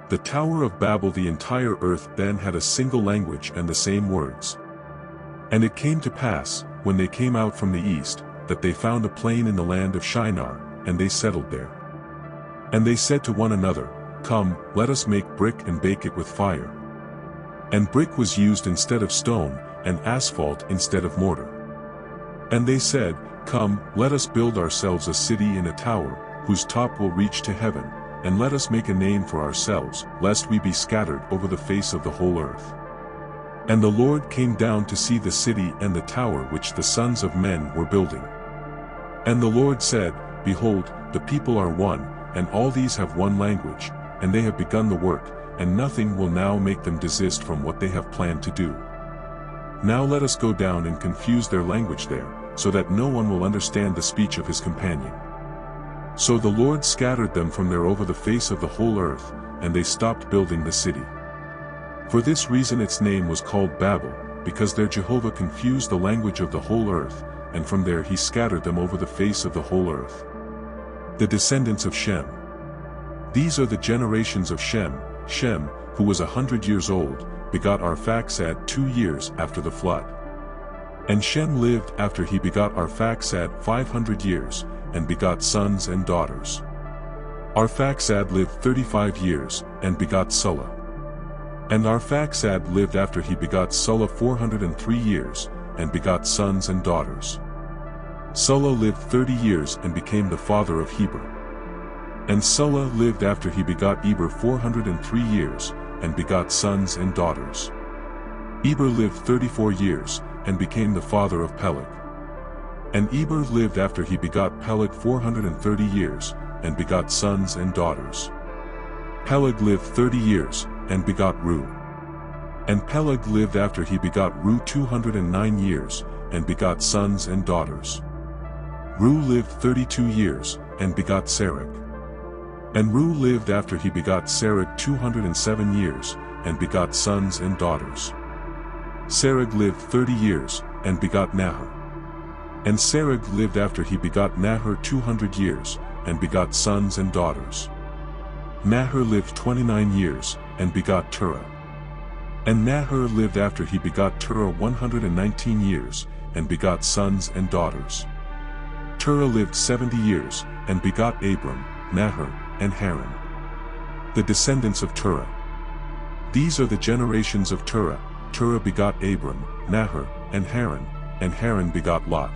The Tower of Babel. The entire earth then had a single language and the same words. And it came to pass, when they came out from the east, that they found a plain in the land of Shinar, and they settled there. And they said to one another, Come, let us make brick and bake it with fire. And brick was used instead of stone, and asphalt instead of mortar. And they said, Come, let us build ourselves a city in a tower, whose top will reach to heaven, and let us make a name for ourselves, lest we be scattered over the face of the whole earth. And the Lord came down to see the city and the tower which the sons of men were building. And the Lord said, Behold, the people are one, and all these have one language, and they have begun the work, and nothing will now make them desist from what they have planned to do. Now let us go down and confuse their language there, so that no one will understand the speech of his companion. So the Lord scattered them from there over the face of the whole earth, and they stopped building the city. For this reason its name was called Babel, because there Jehovah confused the language of the whole earth, and from there he scattered them over the face of the whole earth. The descendants of Shem. These are the generations of Shem. Shem, who was 100 years old, begot Arphaxad 2 years after the flood. And Shem lived after he begot Arphaxad 500 years, and begot sons and daughters. Arphaxad lived 35 years, and begot Sulla. And Arphaxad lived after he begot Sulla 403 years, and begot sons and daughters. Sulla lived 30 years and became the father of Heber. And Sulla lived after he begot Eber 403 years, and begot sons and daughters. Eber lived 34 years, and became the father of Peleg. And Eber lived after he begot Peleg 430 years, and begot sons and daughters. Peleg lived 30 years, and begot Reu. And Peleg lived after he begot Reu 209 years, and begot sons and daughters. Reu lived 32 years, and begot Serug. And Reu lived after he begot Serug 207 years, and begot sons and daughters. Serug lived 30 years, and begot Nahor. And Serug lived after he begot Nahor 200 years, and begot sons and daughters. Nahor lived 29 years, and begot Terah. And Nahor lived after he begot Terah 119 years, and begot sons and daughters. Terah lived 70 years, and begot Abram, Nahor, and Haran. The descendants of Terah. These are the generations of Terah. Terah begot Abram, Nahor, and Haran begot Lot.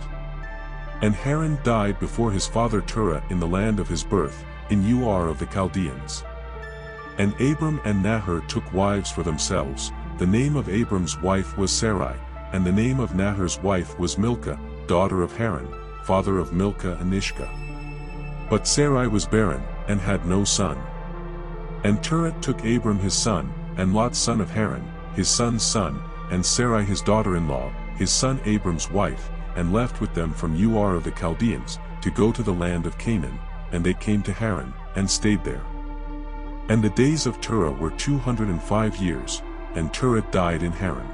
And Haran died before his father Terah in the land of his birth, in Ur of the Chaldeans. And Abram and Nahor took wives for themselves. The name of Abram's wife was Sarai, and the name of Nahor's wife was Milcah, daughter of Haran, father of Milcah and Ishka. But Sarai was barren, and had no son. And Terah took Abram his son, and Lot son of Haran, his son's son, and Sarai his daughter-in-law, his son Abram's wife, and left with them from Ur of the Chaldeans, to go to the land of Canaan, and they came to Haran, and stayed there. And the days of Terah were 205 years, and Terah died in Haran.